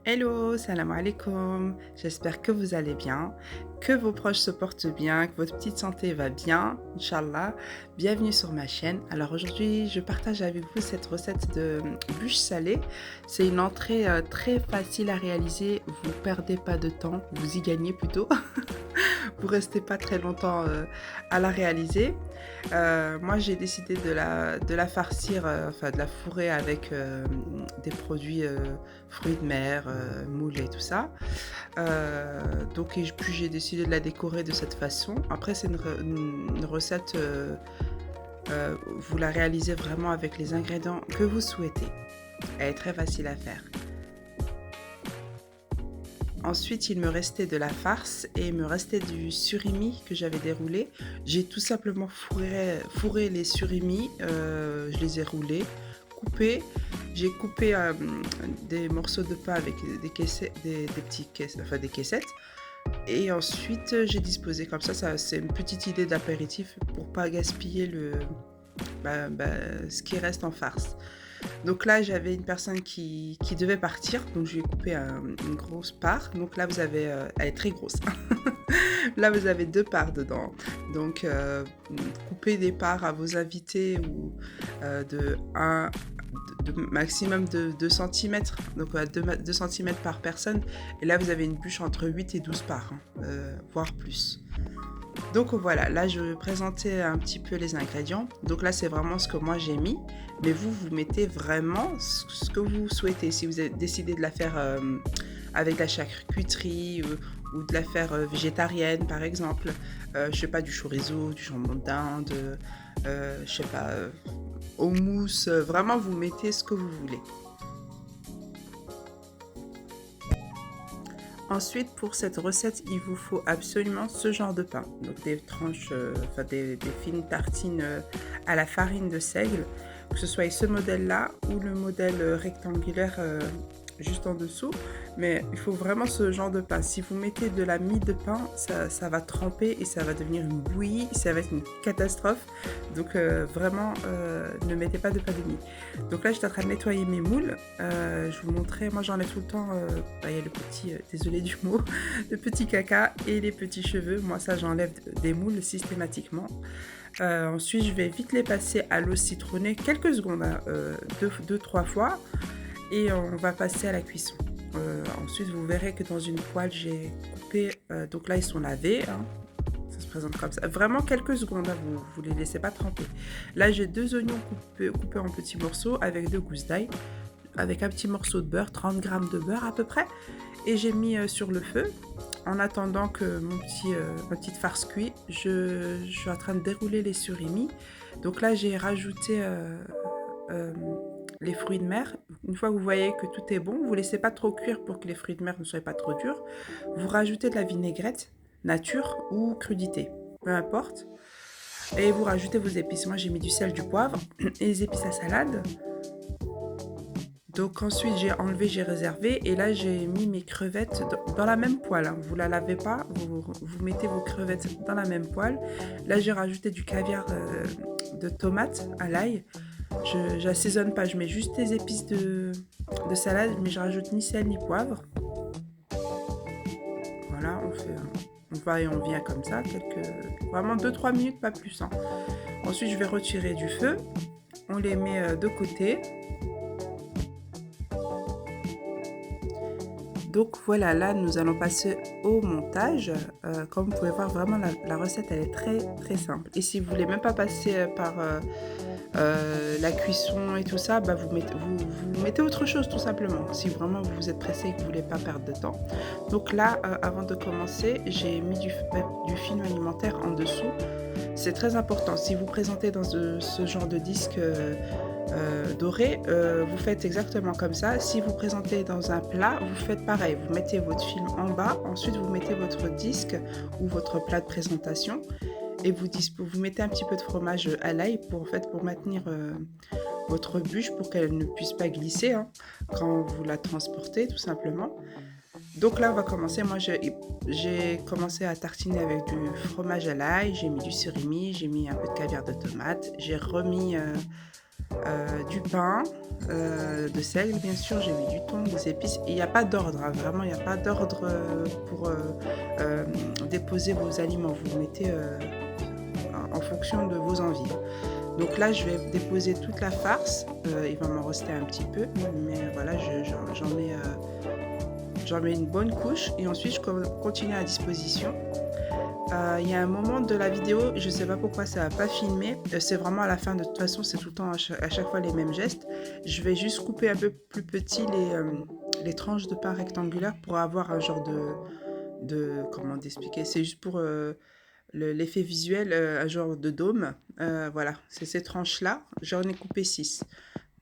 Hello, salam alaikum. J'espère que vous allez bien, que vos proches se portent bien, que votre petite santé va bien, Inch'Allah. Bienvenue sur ma chaîne. Alors aujourd'hui, je partage avec vous cette recette de bûche salée. C'est une entrée très facile à réaliser. Vous perdez pas de temps, vous y gagnez plutôt. Vous restez pas très longtemps à la réaliser. Moi, j'ai décidé de la farcir, enfin de la fourrer avec des produits fruits de mer, moules et tout ça. Donc, puis j'ai décidé de la décorer de cette façon. Après, c'est une recette, vous la réalisez vraiment avec les ingrédients que vous souhaitez. Elle est très facile à faire. Ensuite, il me restait de la farce et il me restait du surimi que j'avais déroulé. J'ai tout simplement fourré les surimi, je les ai roulés, coupés. J'ai coupé des morceaux de pain avec des caissettes. Et ensuite, j'ai disposé comme ça, c'est une petite idée d'apéritif pour pas gaspiller ce qui reste en farce. Donc là, j'avais une personne qui devait partir, donc je lui ai coupé une grosse part. Donc là, elle est très grosse. Là, vous avez 2 parts dedans. Donc, coupez des parts à vos invités ou de maximum de 2 centimètres. Donc, 2 centimètres par personne. Et là, vous avez une bûche entre 8 et 12 parts, voire plus. Donc voilà, là je vais présenter un petit peu les ingrédients. Donc là c'est vraiment ce que moi j'ai mis, mais vous mettez vraiment ce que vous souhaitez. Si vous avez décidé de la faire avec la charcuterie ou de la faire végétarienne par exemple, je sais pas, du chorizo, du jambon d'Inde, je sais pas, au mousse, vraiment vous mettez ce que vous voulez. Ensuite, pour cette recette, il vous faut absolument ce genre de pain. Donc des tranches, des fines tartines à la farine de seigle, que ce soit ce modèle-là ou le modèle rectangulaire juste en dessous. Mais il faut vraiment ce genre de pain. Si vous mettez de la mie de pain, ça va tremper et ça va devenir une bouillie. Ça va être une catastrophe. Donc vraiment, ne mettez pas de pain de mie. Donc là, j'étais en train de nettoyer mes moules. Je vous montrais, moi j'enlève tout le temps, il y a le petit, désolé du mot, le petit caca et les petits cheveux. Moi ça, j'enlève des moules systématiquement. Ensuite, je vais vite les passer à l'eau citronnée, quelques secondes, 2-3 fois. Et on va passer à la cuisson. Ensuite, vous verrez que dans une poêle, j'ai coupé, donc là ils sont lavés, hein. Ça se présente comme ça. Vraiment quelques secondes, hein, vous les laissez pas tremper. Là, j'ai 2 oignons coupés en petits morceaux avec 2 gousses d'ail, avec un petit morceau de beurre, 30 g de beurre à peu près. Et j'ai mis sur le feu. En attendant que ma petite farce cuit, je suis en train de dérouler les surimi. Donc là, j'ai rajouté les fruits de mer. Une fois que vous voyez que tout est bon, vous ne laissez pas trop cuire pour que les fruits de mer ne soient pas trop durs. Vous rajoutez de la vinaigrette nature ou crudité, peu importe. Et vous rajoutez vos épices. Moi, j'ai mis du sel, du poivre et les épices à salade. Donc ensuite, j'ai enlevé, j'ai réservé. Et là, j'ai mis mes crevettes dans la même poêle, hein. Vous ne la lavez pas, vous mettez vos crevettes dans la même poêle. Là, j'ai rajouté du caviar de tomate à l'ail. J'assaisonne pas, je mets juste les épices de salade, mais je rajoute ni sel ni poivre. Voilà, on va et on vient comme ça, vraiment 2-3 minutes, pas plus, hein. Ensuite, je vais retirer du feu. On les met de côté. Donc voilà, là nous allons passer au montage. Comme vous pouvez voir, vraiment la recette elle est très très simple. Et si vous voulez même pas passer par la cuisson et tout ça, vous mettez autre chose tout simplement. Si vraiment vous êtes pressé et que vous voulez pas perdre de temps. Donc là, avant de commencer, j'ai mis du film alimentaire en dessous. C'est très important. Si vous présentez dans ce genre de disque doré, vous faites exactement comme ça. Si vous présentez dans un plat, vous faites pareil. Vous mettez votre film en bas, ensuite vous mettez votre disque ou votre plat de présentation et vous mettez un petit peu de fromage à l'ail pour maintenir votre bûche pour qu'elle ne puisse pas glisser, hein, quand vous la transportez tout simplement. Donc là on va commencer. Moi j'ai commencé à tartiner avec du fromage à l'ail, j'ai mis du surimi, j'ai mis un peu de caviar de tomate, j'ai remis du pain, de seigle bien sûr, j'ai mis du thon, des épices et il n'y a pas d'ordre, hein, vraiment il n'y a pas d'ordre pour déposer vos aliments. Vous mettez en fonction de vos envies. Donc là, je vais déposer toute la farce. Il va m'en rester un petit peu, mais voilà, j'en mets une bonne couche et ensuite je continue à disposition. Il y a un moment de la vidéo, je ne sais pas pourquoi ça n'a pas filmé, c'est vraiment à la fin, de toute façon c'est tout le temps à chaque fois les mêmes gestes. Je vais juste couper un peu plus petit les tranches de pain rectangulaire pour avoir un genre comment d'expliquer, c'est juste pour l'effet visuel, un genre de dôme. Voilà, c'est ces tranches-là, j'en ai coupé 6.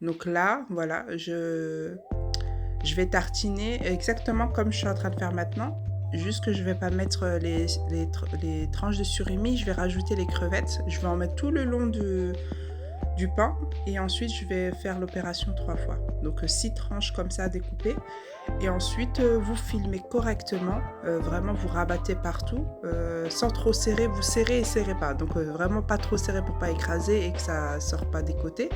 Donc là, voilà, je vais tartiner exactement comme je suis en train de faire maintenant. Juste que je ne vais pas mettre les tranches de surimi, je vais rajouter les crevettes. Je vais en mettre tout le long du pain et ensuite je vais faire l'opération 3 fois. Donc 6 tranches comme ça découpées. Et ensuite vous filmez correctement, vraiment vous rabattez partout, sans trop serrer, vous serrez et serrez pas. Donc vraiment pas trop serré pour pas écraser et que ça sort pas des côtés.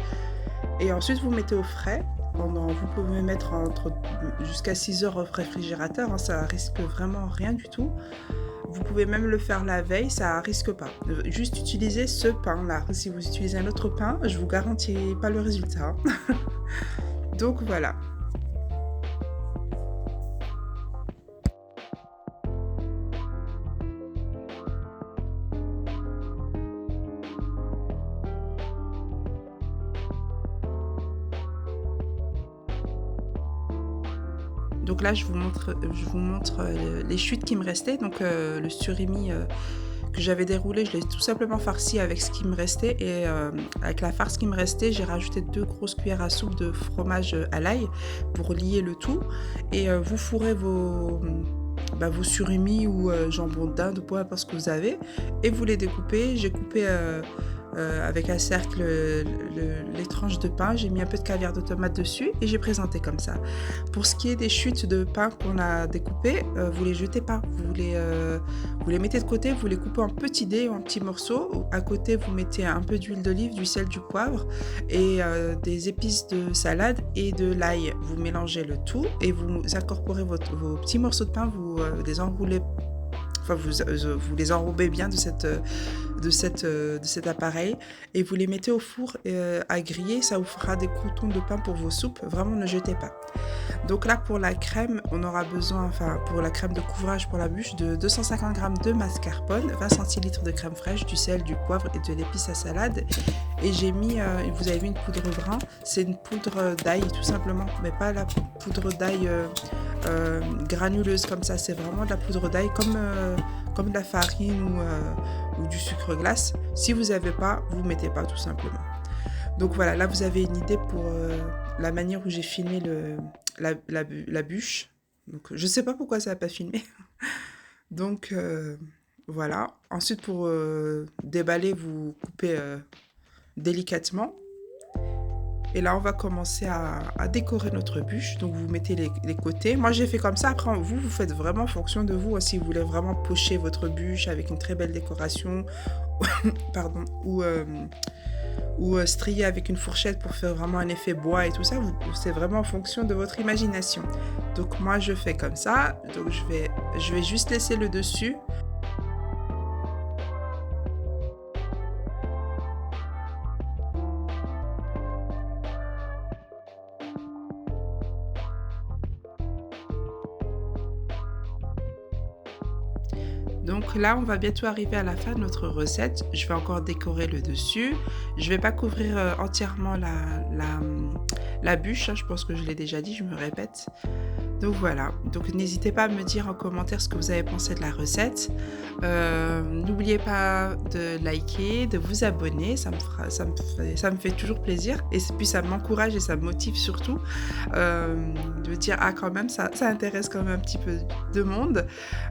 Et ensuite vous mettez au frais. Vous pouvez mettre jusqu'à 6 heures au réfrigérateur, hein, ça risque vraiment rien du tout. Vous pouvez même le faire la veille, ça risque pas. Juste utiliser ce pain là. Si vous utilisez un autre pain, je vous garantis pas le résultat. Donc voilà. Donc là, je vous montre les chutes qui me restaient. Donc le surimi que j'avais déroulé, je l'ai tout simplement farci avec ce qui me restait. Et avec la farce qui me restait, j'ai rajouté 2 grosses cuillères à soupe de fromage à l'ail pour lier le tout. Et vous fourrez vos surimi ou jambon d'Inde, peu importe ce que vous avez. Et vous les découpez. J'ai coupé avec un cercle les tranches de pain, j'ai mis un peu de caviar de tomate dessus et j'ai présenté comme ça. Pour ce qui est des chutes de pain qu'on a découpées, vous les jetez pas, vous les mettez de côté, vous les coupez en petits dés ou en petits morceaux. À côté vous mettez un peu d'huile d'olive, du sel, du poivre et des épices de salade et de l'ail. Vous mélangez le tout et vous incorporez vos petits morceaux de pain, vous les enroulez. Enfin, vous les enrobez bien de cet appareil et vous les mettez au four à griller. Ça vous fera des croûtons de pain pour vos soupes. Vraiment, ne jetez pas. Donc là, pour la crème, on aura besoin, pour la crème de couvrage pour la bûche, de 250 g de mascarpone, 20 centilitres de crème fraîche, du sel, du poivre et de l'épice à salade. Et j'ai mis, vous avez vu une poudre brun, c'est une poudre d'ail tout simplement, mais pas la poudre d'ail granuleuse comme ça, c'est vraiment de la poudre d'ail comme de la farine ou du sucre glace. Si vous n'avez pas, vous ne mettez pas tout simplement. Donc voilà, là vous avez une idée pour la manière où j'ai filmé la bûche. Donc je ne sais pas pourquoi ça n'a pas filmé. Donc voilà. Ensuite pour déballer, vous coupez délicatement. Et là, on va commencer à décorer notre bûche. Donc, vous mettez les côtés. Moi, j'ai fait comme ça. Après, vous faites vraiment en fonction de vous. Si vous voulez vraiment pocher votre bûche avec une très belle décoration, pardon, ou strier avec une fourchette pour faire vraiment un effet bois et tout ça, c'est vraiment en fonction de votre imagination. Donc, moi, je fais comme ça. Donc, je vais juste laisser le dessus. Donc là, on va bientôt arriver à la fin de notre recette. Je vais encore décorer le dessus. Je ne vais pas couvrir entièrement la bûche, hein. Je pense que je l'ai déjà dit, je me répète. Donc voilà, donc n'hésitez pas à me dire en commentaire ce que vous avez pensé de la recette. N'oubliez pas de liker, de vous abonner, ça me fait toujours plaisir. Et puis ça m'encourage et ça me motive surtout de dire ah quand même ça intéresse quand même un petit peu de monde.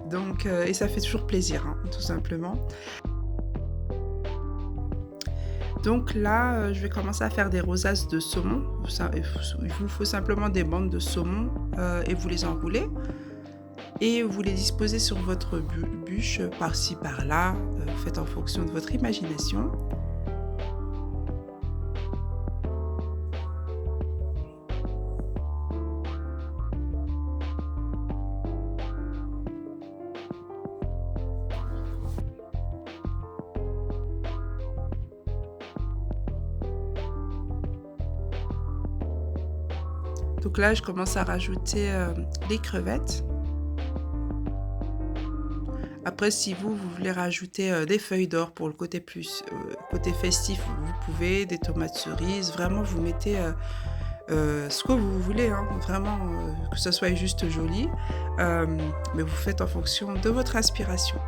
Donc et ça fait toujours plaisir, hein, tout simplement. Donc là, je vais commencer à faire des rosaces de saumon. Il vous faut simplement des bandes de saumon et vous les enroulez. Et vous les disposez sur votre bûche par-ci par-là. Faites en fonction de votre imagination. Donc là, je commence à rajouter les crevettes. Après, si vous voulez rajouter des feuilles d'or pour le côté plus côté festif, vous pouvez, des tomates cerises. Vraiment, vous mettez ce que vous voulez, hein, vraiment, que ça soit juste joli. Mais vous faites en fonction de votre inspiration.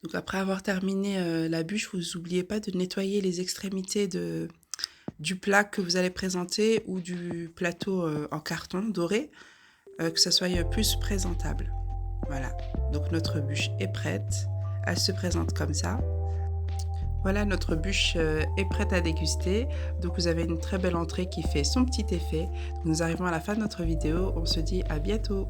Donc après avoir terminé la bûche, vous n'oubliez pas de nettoyer les extrémités du plat que vous allez présenter ou du plateau en carton doré, que ça soit plus présentable. Voilà, donc notre bûche est prête, elle se présente comme ça. Voilà, notre bûche est prête à déguster. Donc vous avez une très belle entrée qui fait son petit effet. Donc, nous arrivons à la fin de notre vidéo, on se dit à bientôt.